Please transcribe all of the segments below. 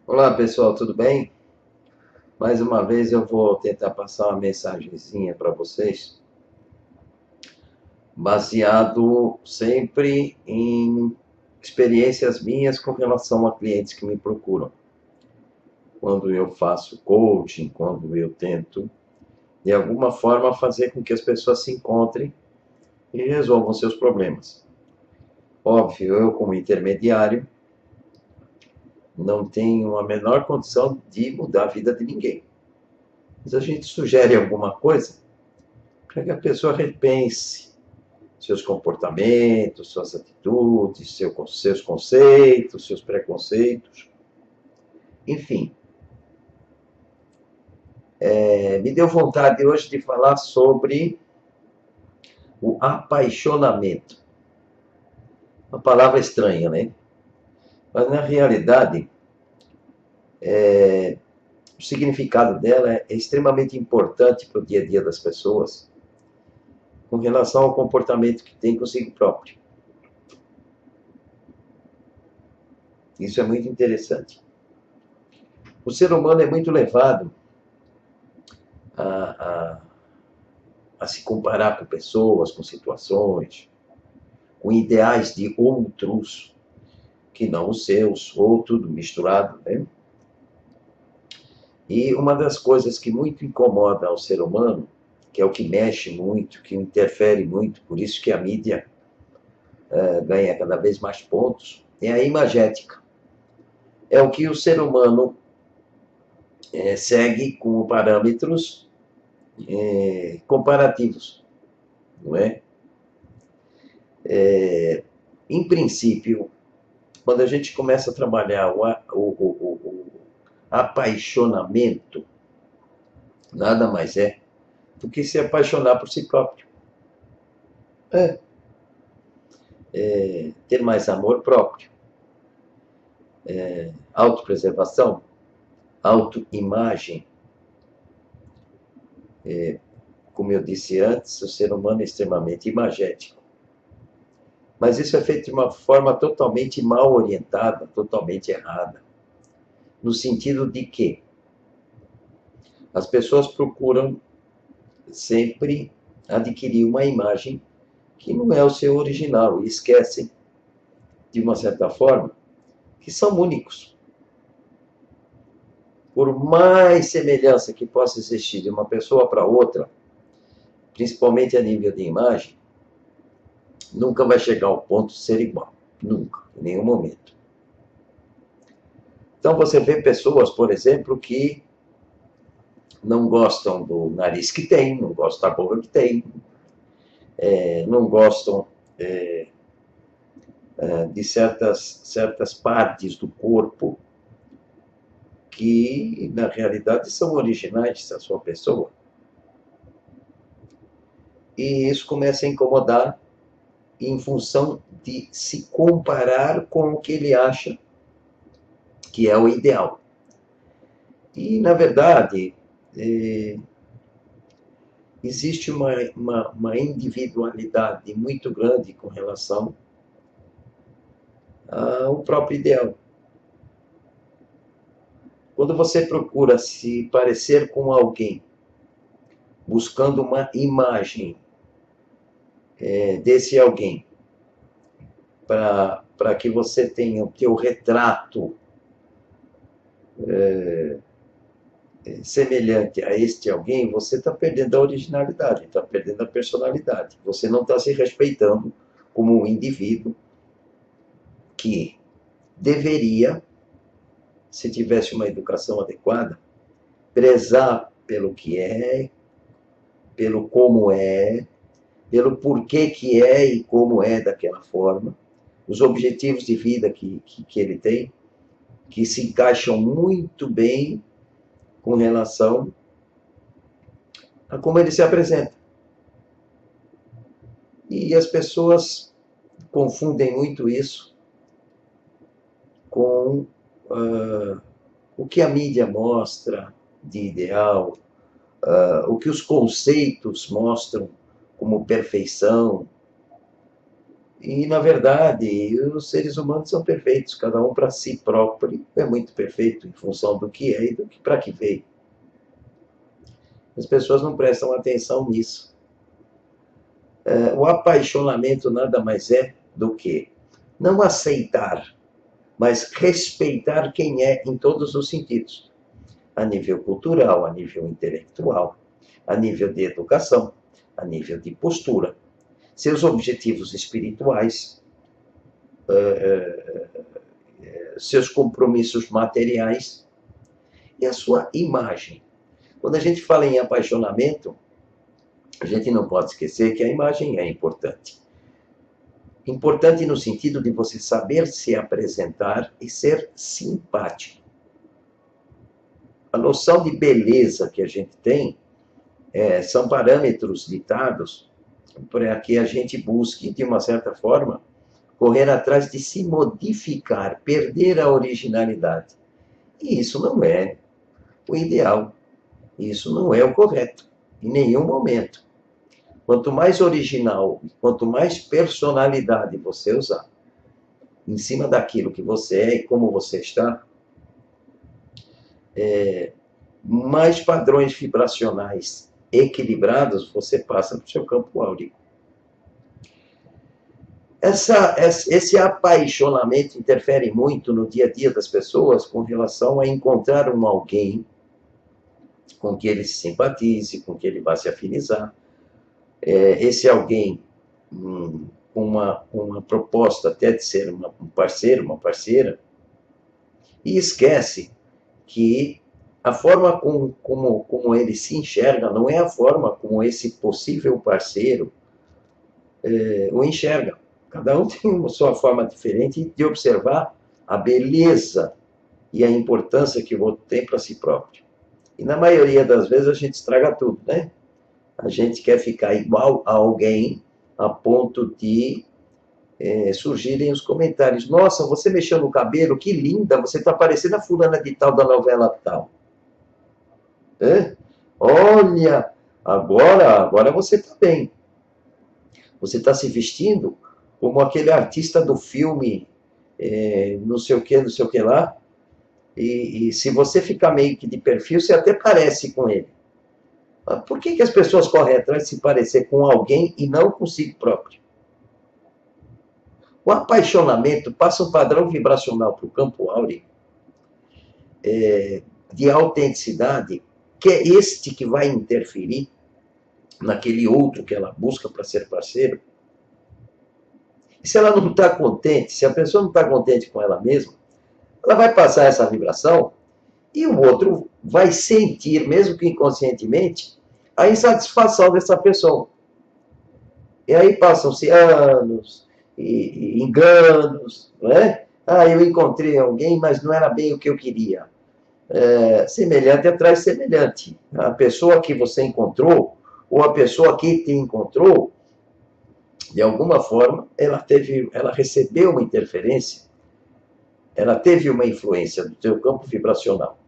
Olá pessoal, tudo bem? Mais uma vez eu vou tentar passar uma mensagenzinha para vocês, baseado sempre em experiências minhas com relação a clientes que me procuram. Quando eu faço coaching, quando eu tento, de alguma forma, fazer com que as pessoas se encontrem e resolvam seus problemas. Óbvio, eu como intermediário não tenho a menor condição de mudar a vida de ninguém. Mas a gente sugere alguma coisa para que a pessoa repense seus comportamentos, suas atitudes, seus conceitos, seus preconceitos, enfim. Me deu vontade hoje de falar sobre o apaixonamento. Uma palavra estranha, né? Mas na realidade, o significado dela é extremamente importante para o dia a dia das pessoas, com relação ao comportamento que tem consigo próprio. Isso é muito interessante. O ser humano é muito levado a, a, a se comparar com pessoas, com situações, com ideais de outros que não os seus, ou tudo misturado, né? E uma das coisas que muito incomoda ao ser humano, que é o que mexe muito, que interfere muito, por isso que a mídia ganha cada vez mais pontos, é a imagética. É o que o ser humano segue como parâmetros comparativos, não é? Em princípio, quando a gente começa a trabalhar o apaixonamento, nada mais é do que se apaixonar por si próprio. É. Ter mais amor próprio, autopreservação, autoimagem. Como eu disse antes, o ser humano é extremamente imagético. Mas isso é feito de uma forma totalmente mal orientada, totalmente errada. No sentido de que as pessoas procuram sempre adquirir uma imagem que não é o seu original e esquecem, de uma certa forma, que são únicos. Por mais semelhança que possa existir de uma pessoa para outra, principalmente a nível de imagem, nunca vai chegar ao ponto de ser igual. Nunca, em nenhum momento. Então você vê pessoas, por exemplo, que não gostam do nariz que tem, não gostam da boca que tem, não gostam de certas partes do corpo que, na realidade, são originais da sua pessoa. E isso começa a incomodar em função de se comparar com o que ele acha que é o ideal. E, na verdade, existe uma individualidade muito grande com relação ao próprio ideal. Quando você procura se parecer com alguém, buscando uma imagem desse alguém, para que você tenha o teu retrato semelhante a este alguém, você está perdendo a originalidade, está perdendo a personalidade. Você não está se respeitando como um indivíduo que deveria, se tivesse uma educação adequada, prezar pelo que é, pelo como é, pelo porquê que é e como é daquela forma, os objetivos de vida que ele tem, que se encaixam muito bem com relação a como ele se apresenta. E as pessoas confundem muito isso com o que a mídia mostra de ideal, o que os conceitos mostram como perfeição. E, na verdade, os seres humanos são perfeitos, cada um para si próprio é muito perfeito, em função do que é e do que para que veio. As pessoas não prestam atenção nisso. O apaixonamento nada mais é do que não aceitar, mas respeitar quem é em todos os sentidos. A nível cultural, a nível intelectual, a nível de educação, a nível de postura, seus objetivos espirituais, seus compromissos materiais e a sua imagem. Quando a gente fala em apaixonamento, a gente não pode esquecer que a imagem é importante. Importante no sentido de você saber se apresentar e ser simpático. A noção de beleza que a gente tem são parâmetros ditados para que a gente busque, de uma certa forma, correr atrás de se modificar, perder a originalidade. E isso não é o ideal. Isso não é o correto, em nenhum momento. Quanto mais original, quanto mais personalidade você usar em cima daquilo que você é e como você está, mais padrões vibracionais equilibrados você passa para o seu campo áurico. Esse apaixonamento interfere muito no dia a dia das pessoas com relação a encontrar alguém com que ele se simpatize, com que ele vá se afinizar. Esse alguém com uma proposta até de ser um parceiro, uma parceira, e esquece que a forma como ele se enxerga não é a forma como esse possível parceiro o enxerga. Cada um tem uma sua forma diferente de observar a beleza e a importância que o outro tem para si próprio. E na maioria das vezes a gente estraga tudo, né? A gente quer ficar igual a alguém a ponto de surgirem os comentários. Nossa, você mexeu no cabelo, que linda, você está parecendo a fulana de tal da novela tal. Olha, agora você está bem. Você está se vestindo como aquele artista do filme, não sei o que lá, e se você ficar meio que de perfil, você até parece com ele. Mas por que as pessoas correm atrás de se parecer com alguém e não consigo próprio? O apaixonamento passa um padrão vibracional para o campo áureo de autenticidade, que é este que vai interferir naquele outro que ela busca para ser parceiro. E se ela não está contente, se a pessoa não está contente com ela mesma, ela vai passar essa vibração e o outro vai sentir, mesmo que inconscientemente, a insatisfação dessa pessoa. E aí passam-se anos e enganos, não é? Eu encontrei alguém, mas não era bem o que eu queria. Semelhante atrai semelhante. A pessoa que você encontrou, ou a pessoa que te encontrou, de alguma forma, ela recebeu uma interferência, ela teve uma influência do teu campo vibracional.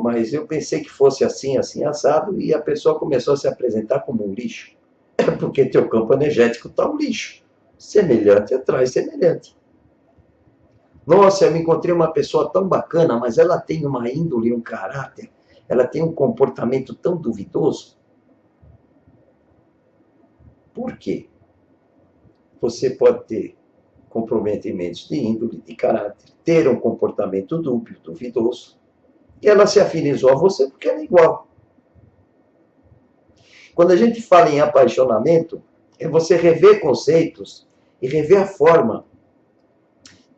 Mas eu pensei que fosse assim, assim, assado, e a pessoa começou a se apresentar como um lixo. É porque teu campo energético está um lixo. Semelhante atrai semelhante. Nossa, eu me encontrei uma pessoa tão bacana, mas ela tem uma índole, um caráter, ela tem um comportamento tão duvidoso. Por quê? Você pode ter comprometimentos de índole, de caráter, ter um comportamento dúbio, duvidoso, e ela se afinizou a você porque ela é igual. Quando a gente fala em apaixonamento, é você rever conceitos e rever a forma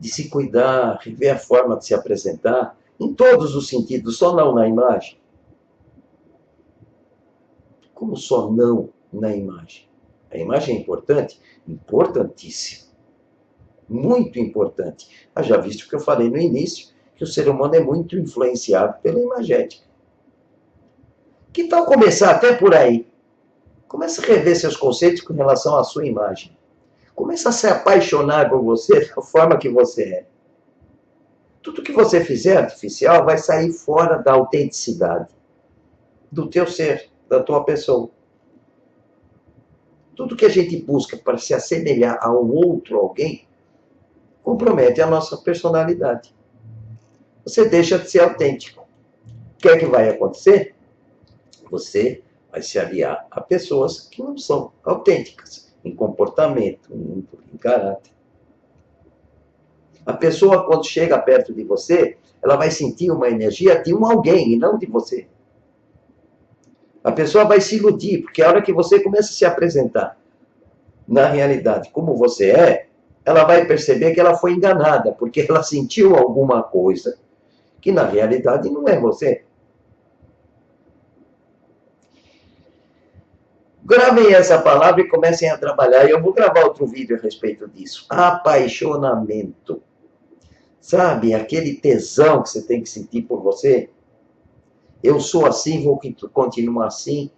de se cuidar, rever a forma de se apresentar, em todos os sentidos, só não na imagem. Como só não na imagem? A imagem é importante? Importantíssima. Muito importante. Já visto que eu falei no início, que o ser humano é muito influenciado pela imagética. Que tal começar até por aí? Comece a rever seus conceitos com relação à sua imagem. Comece a se apaixonar por você da forma que você é. Tudo que você fizer artificial vai sair fora da autenticidade do teu ser, da tua pessoa. Tudo que a gente busca para se assemelhar a um outro alguém compromete a nossa personalidade. Você deixa de ser autêntico. O que é que vai acontecer? Você vai se aliar a pessoas que não são autênticas em comportamento, em caráter. A pessoa, quando chega perto de você, ela vai sentir uma energia de um alguém e não de você. A pessoa vai se iludir, porque a hora que você começa a se apresentar na realidade como você é, ela vai perceber que ela foi enganada, porque ela sentiu alguma coisa que na realidade não é você. Gravem essa palavra e comecem a trabalhar. E eu vou gravar outro vídeo a respeito disso. Apaixonamento. Sabe, aquele tesão que você tem que sentir por você. Eu sou assim, vou continuar assim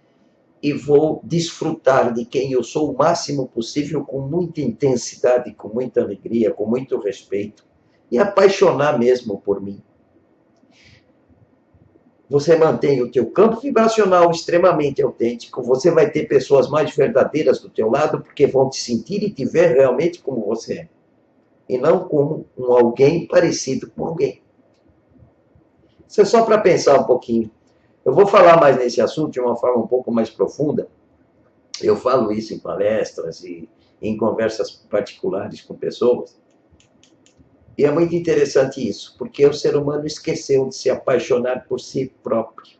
e vou desfrutar de quem eu sou o máximo possível, com muita intensidade, com muita alegria, com muito respeito. E apaixonar mesmo por mim. Você mantém o teu campo vibracional extremamente autêntico, você vai ter pessoas mais verdadeiras do teu lado, porque vão te sentir e te ver realmente como você é. E não como um alguém parecido com alguém. Isso é só para pensar um pouquinho. Eu vou falar mais nesse assunto de uma forma um pouco mais profunda. Eu falo isso em palestras e em conversas particulares com pessoas. E é muito interessante isso, porque o ser humano esqueceu de se apaixonar por si próprio.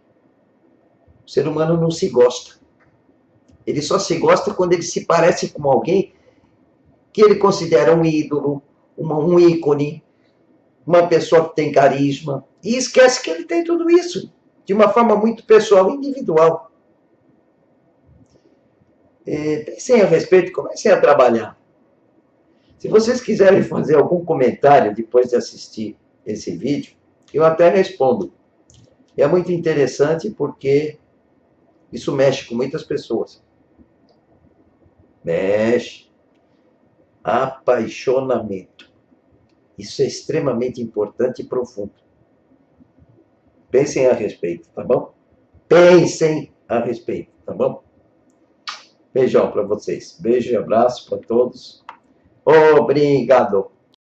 O ser humano não se gosta. Ele só se gosta quando ele se parece com alguém que ele considera um ídolo, um ícone, uma pessoa que tem carisma. E esquece que ele tem tudo isso, de uma forma muito pessoal e individual. Pensem a respeito, comecem a trabalhar. Se vocês quiserem fazer algum comentário depois de assistir esse vídeo, eu até respondo. E é muito interessante porque isso mexe com muitas pessoas. Mexe. Apaixonamento. Isso é extremamente importante e profundo. Pensem a respeito, tá bom? Pensem a respeito, tá bom? Beijão para vocês. Beijo e abraço para todos. Obrigado.